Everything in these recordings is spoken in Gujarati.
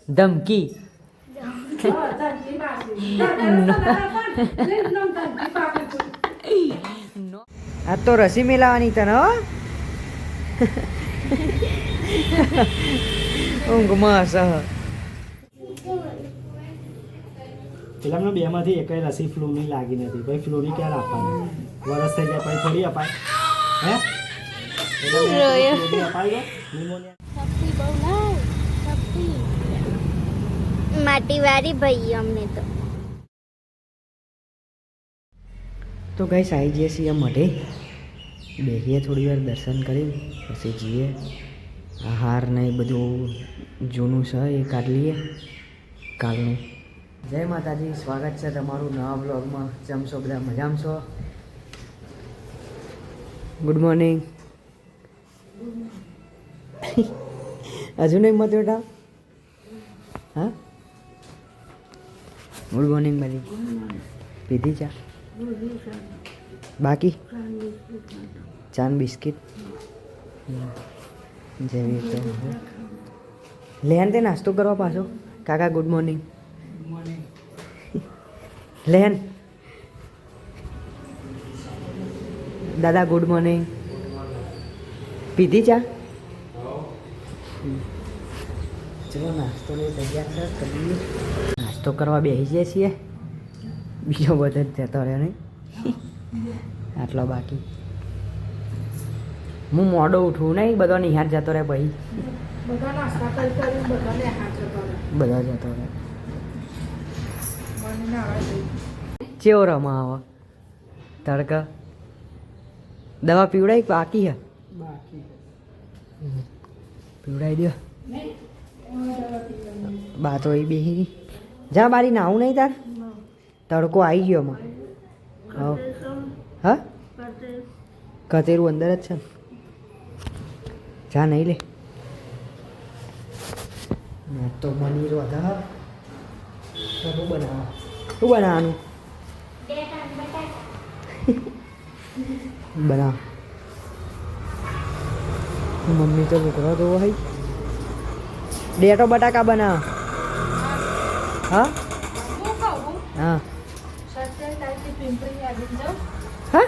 ધમકી આ તો રસી મેલાવાની તને હો ઊંઘમાં હશે પેલા બે માંથી એક રસી ફ્લૂની લાગી નથી ભાઈ ફ્લૂની ક્યારે આપવાની વરસ થઈ જાય પછી થોડી અપાય હે અપાય માટી વાળી ભાઈ અમને તો ગાઈસ આવી જઈએ છીએ મઢે બેસીએ થોડી વાર દર્શન કરી પછી જઈએ આ હાર ને એ બધું જૂનું છે એ કાઢી લઈએ કાલનું જય માતાજી સ્વાગત છે તમારું નવા બ્લોગમાં કેમ છો બધા મજામાં છો ગુડ મોર્નિંગ હજુ નહીં મત બેટા હા ગુડ મોર્નિંગ બધી પીધી ચા બાકી ચાન બિસ્કિટ જેવી તો લેન તે નાસ્તો કરવા પાછો કાકા ગુડ મોર્નિંગ લેન દાદા ગુડ મોર્નિંગ પીધી ચા ચલો નાસ્તો લઈ તૈયાર છે કરીએ નાસ્તો કરવા બેસી જઈએ છીએ બીજો બધો જ જતો રહ્યો નહીં આટલો બાકી હું મોડો ઉઠું નહીં બધો નિહાર જતો રહે ભાઈ બધા જતો રહે ચેવો રમા આવે તડકા દવા પીવડાવી બાકી હે પીવડાવી દો બા તો એ બેહી જા બારી નાવું નહીં તાર તડકો આવી ગયો માં હા કતેરું અંદર જ છે ને જા નહીં લે તો મની રો હતા શું બનાવવા શું બનાવવાનું બનાવ મમ્મી તો છોકરો તો ભાઈ ડેટો બટાકા બનાવ હા હા હા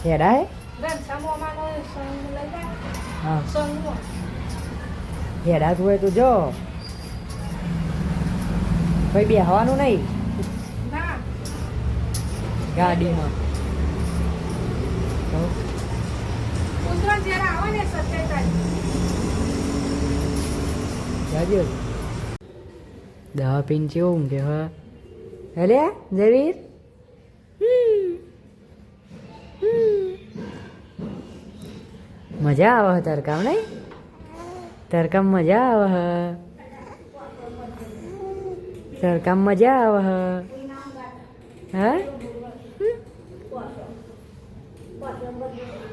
હેડા હે હા હેડા તું હોય તો જો ભાઈ બેહવાનું નહીં ગાડીમાં દવા પીને કેવું ઊંઘે હા અરે જવીર મજા આવે તરકામ નહીં તરકામ મજા આવે તરકામ મજા આવે હા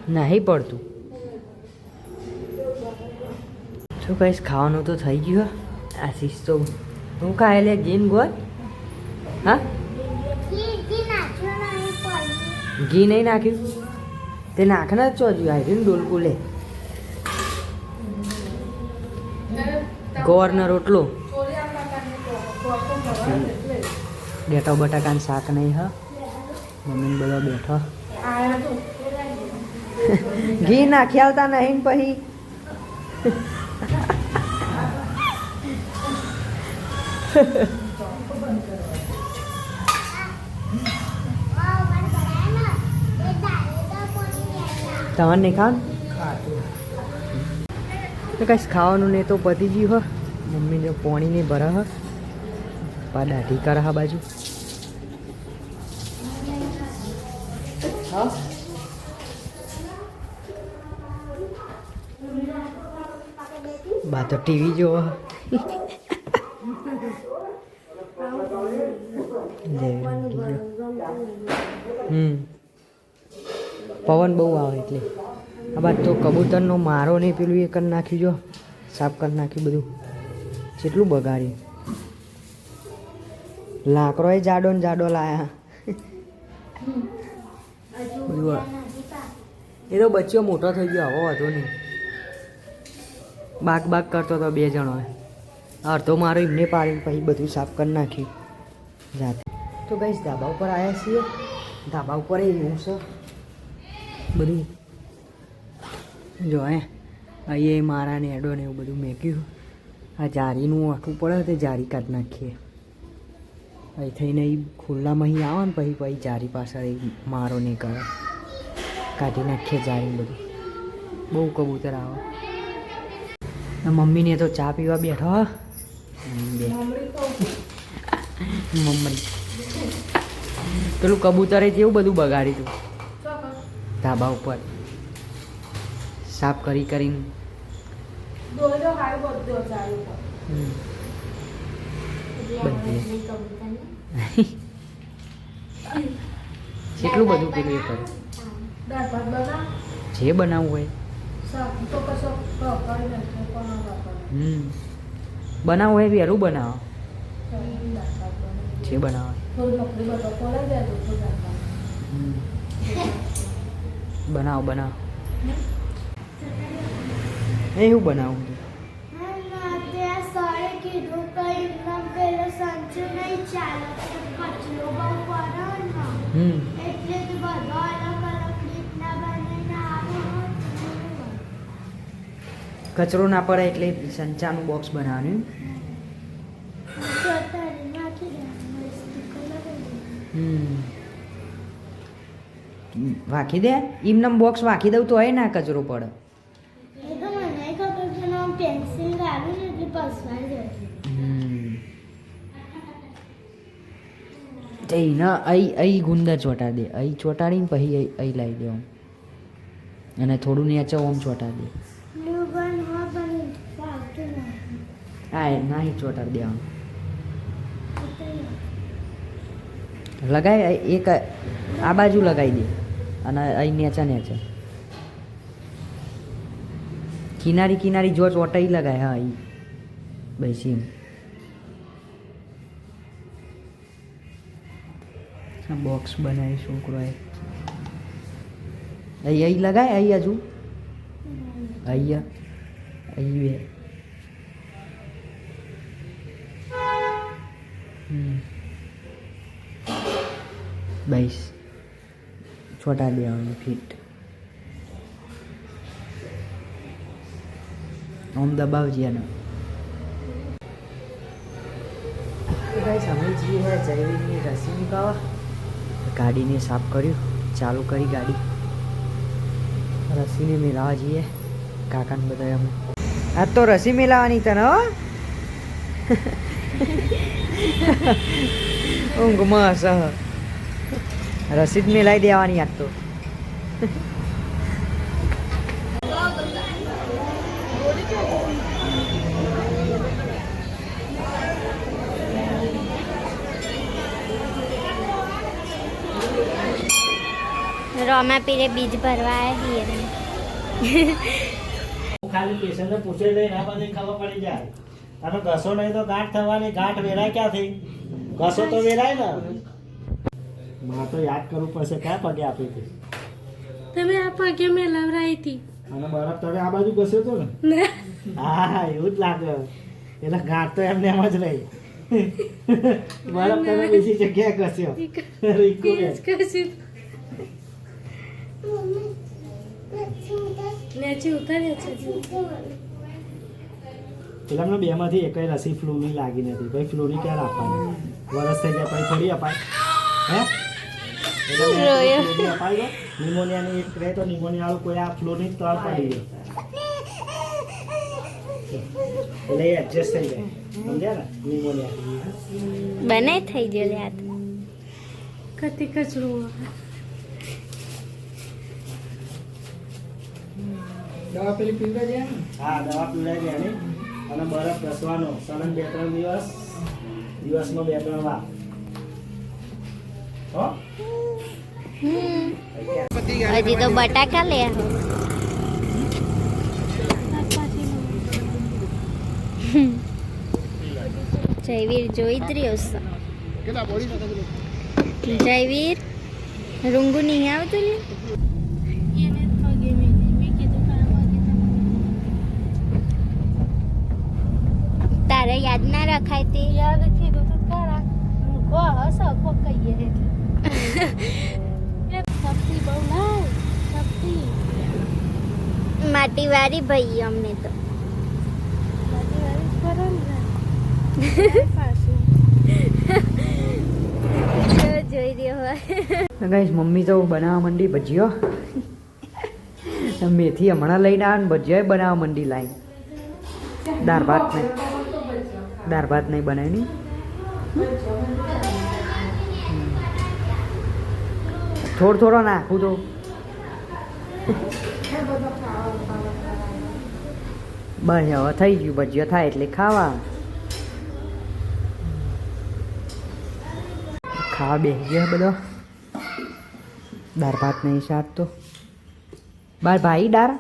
નહીં પડતું શું કહીશ ખાવાનું તો થઈ ગયું આશીષ તો હું ખાય લે ઘીન ગોળ હા ઘી નહીં નાખ્યું તે નાખને જ ચોજ્યું આવી ને ડોલકું લે ગોળનો રોટલો બેઠો બટાકાનું શાક નહીં હા મમ્મીને બધા બેઠો ઘી નાખી આવતા નહીં પછી તમારે નહીં ખાવાનું તો કઈ ખાવાનું ને તો પતી ગયું હો મમ્મીને પોણી નહીં ભરા હ પા દાઢી કરે હા બાજુ હા બા તો ટીવી જોવો પવન બહુ આવે એટલે આ બાદ તો કબૂતરનો મારો નહીં પેલું એ કરી નાખ્યું જો સાફ કરી નાખ્યું બધું કેટલું બગાડ્યું લાકડો જાડો ને જાડો લાયા બધું એ તો બચ્ચો મોટો થઈ ગયો આવો હતો નહીં બાગ બાગ કરતો હતો 2 જણો અડધો મારો એમને પાડીને પછી બધું સાફ કરી નાખ્યું જાતે. તો ગાઈસ ધાબા ઉપર આવ્યા છીએ. ધાબા ઉપર એવું છે બધું જો અહીંયા મારા ને એડો ને એવું બધું મેક્યું. આ જારીનું આખું પડે તે જારી કાઢી નાખીએ. અહીં થઈને અહીં ખુલ્લામાં અહીં આવે ને પછી જારી પાછળ મારો નહીં કરે કાઢી નાખીએ જારી બધું. બહુ કબૂતર આવે. મમ્મીને તો ચા પીવા બેઠો મમ્મી પેલું કબૂતરે જેવું બધું બગાડી તું ધાબા ઉપર સાફ કરીને કેટલું બધું પેલું એ કર્યું જે બનાવવું હોય બનાવવું હોય વહેલું બનાવો જે બનાવો બનાવો એવું બનાવું કચરો ના પડે એટલે સંચાનું બોક્સ બનાવવાનું. વાંખી દે એમનેમ બોક્સ વાંખી દઉં તો ના કચરો પડે. અહીં ગુંદર ચોંટાડી દે. અહીં ચોંટાડીને પછી અહીં લાવી દેવું અને થોડું નીચે ઓમ ચોંટાડી દે. હા નહીં ચોંટાડી દેવાનું. લગાય એક આ બાજુ લગાવી દે અને અહીં નેચા કિનારી જો ચોટાઈ લગાય. હા અહીં બેસી બોક્સ બનાવી છોકરોએ અહીં લગાય. અહીં હજુ અહીં બસ છોટા દેવાની ફીટ આમ દબાવજે ને. સમજી હે જયવીરની રસી મુકાવા. ગાડીને સાફ કર્યું, ચાલુ કરી ગાડી. રસીને મેળવવા જઈએ કાકાને બધા અમે. આજ તો રસી મેળવવાની તને હો. ઊંઘમાં હશે. રસીદ મેલાઈ દેવાની આજ તો. રોમા પીરે બીજ ભરવા આવ્યા ખાલી પેશન્ટને પૂછે લઈ એના પછી ખબર પડી જાય. આનો ઘસો નહીં તો ગાંઠ થવાની. ગાંઠ વેરાય ક્યાંથી? ઘસો તો વેરાય ને. મારે તો યાદ કરવું પડશે ક્યાં પગે આપી હતી તમે. આ પગે મેં લવરાઈ હતી અને બરફ તમે આ બાજુ ઘસ્યો હતો ને. હા એવું જ લાગે. એટલે ગાંઠ તો એમને એમ જ રહી. બરફ તમે બીજી જગ્યાએ ઘસ્યો. નીચે ઉતાર્યા છે. પેલા 2 માંથી એક રસી ફ્લૂની લાગી નથી. ભાઈ ફ્લૂની ક્યાં આપવાની? વરસ થઈ જાય પછી થોડી અપાય હે? અપાય નિમોનિયાની એક રહે તો નિમોનિયા વાળું કોઈ આ ફ્લૂની જ તળ પડી જાય એટલે એ એડજસ્ટ થઈ જાય. સમજ્યા ને? નિમોનિયા બને થઈ ગયો લે. કતી કચરો. દવા પેલી પીવડા જાય. હા દવા પીવડાવી દેવાની અને બરફ ઘસવાનો સળંગ 2-3 દિવસમાં 2-3 વાર. હો હજી તો બટાકા લે આવો. જયવીર જોઈ જ રહ્યો છે. જયવીર રૂંગુ નહીં આવતું લે. એને પગે મેં કીધું તારા પગે તારે યાદ ના રખાય તે યાદ કીધું તો ખરા કો હસો કો કહીએ એટલે શક્તિ બહુ ના શક્તિ માટી વાળી ભાઈ અમને તો કરો ને પાછું જોઈ રહ્યો હોય ગાઈસ મમ્મી તો બનાવવા માંડી ભજીયો મેથી હમણાં લઈને આવે ને ભજીયો બનાવવા માંડી લાઈન દાળ ભાત નહીં બનાવી થોડો નાખું તો બસ હવે થઈ ગયું ભજીયો થાય એટલે ખાવા બેસી ગયા બધો દાળ ભાત નહીં શાક તો બાર ભાઈ દાળ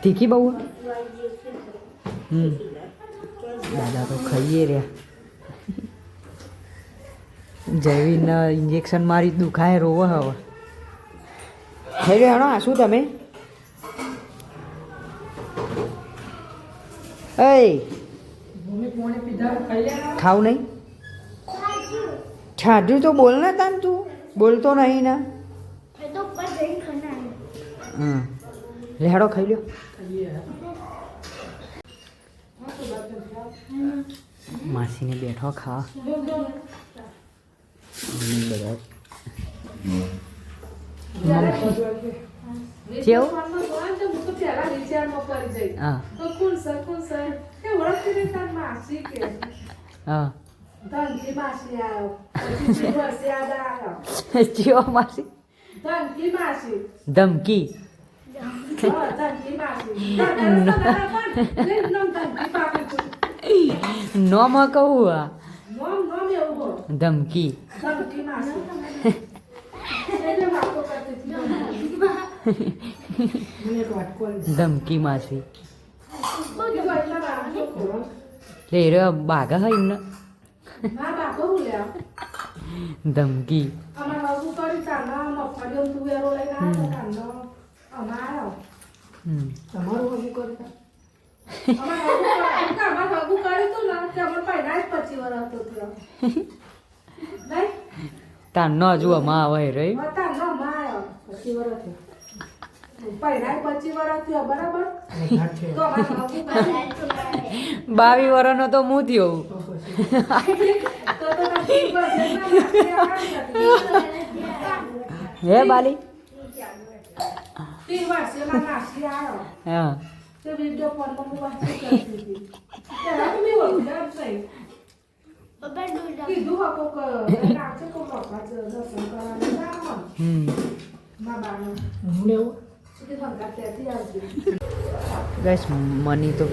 તીખી બહુ દાદા તો ખાઈએ રહ્યા જયવીને ઇન્જેક્શન મારી દુખાય રોવો હવે થઈ ગયો હેણો શું તમે એ ખાવ નહીં છાડ્યું તો બોલ ને તાન તું બોલતો નહીં ને હા લેહાડો ખાઈ લ્યો માસીને બેઠો ખા બધા કેવું હા હા ચિયો માસી ધમકી નોમાં કહું આ ધમકી ધમકી માસી લે રે બાગા હોય ને ધમકી તાર ન જુઓ માં આવે રહી 22 વર્ષનો તો હું થયો હે બાલી હા ગેસ મની તો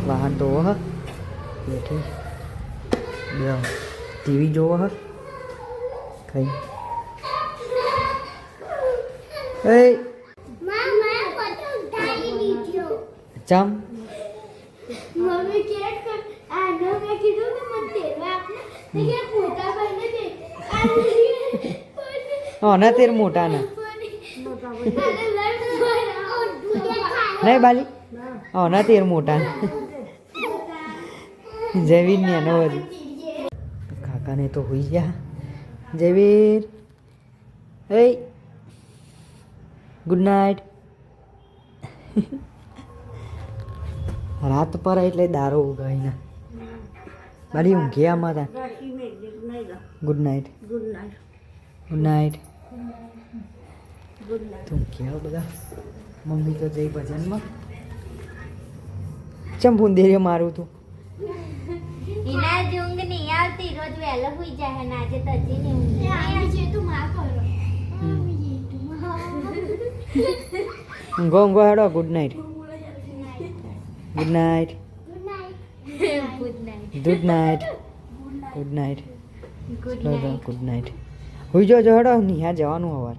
વાહન તો હ બેઠી ટીવી જોવો હ કઈ એ ચમ મમ્મી કે આનો મેં કીધું ને મને તેરવા આપને તે કે મોટા ભાઈને દે ના તેર મોટા ના નહીં બાલી ના તેર મોટા જયવીર ને એનો વધી કાકાને તો હોઈ ગયા જયવીર હે ગુડ નાઇટ રાત પર એટલે દારો ઉગાઈને મારી ઊંઘે આમાં તા ગુડ નાઇટ ગુડ નાઇટ તું કેવો બધા મમ્મી તો જઈ ભજનમાં ચમ ભૂંદેરીએ મારું તું ઇના જ ઊંઘ નહીં આવતી રોજ વહેલો સુઈ જાય ને આજે તો હજી નહીં ઊંઘ આજે તું માં કરો ઊંઘો હેડો good night good night good night good night good night હુઈ જો હેડો નિહા જવાનું હવાર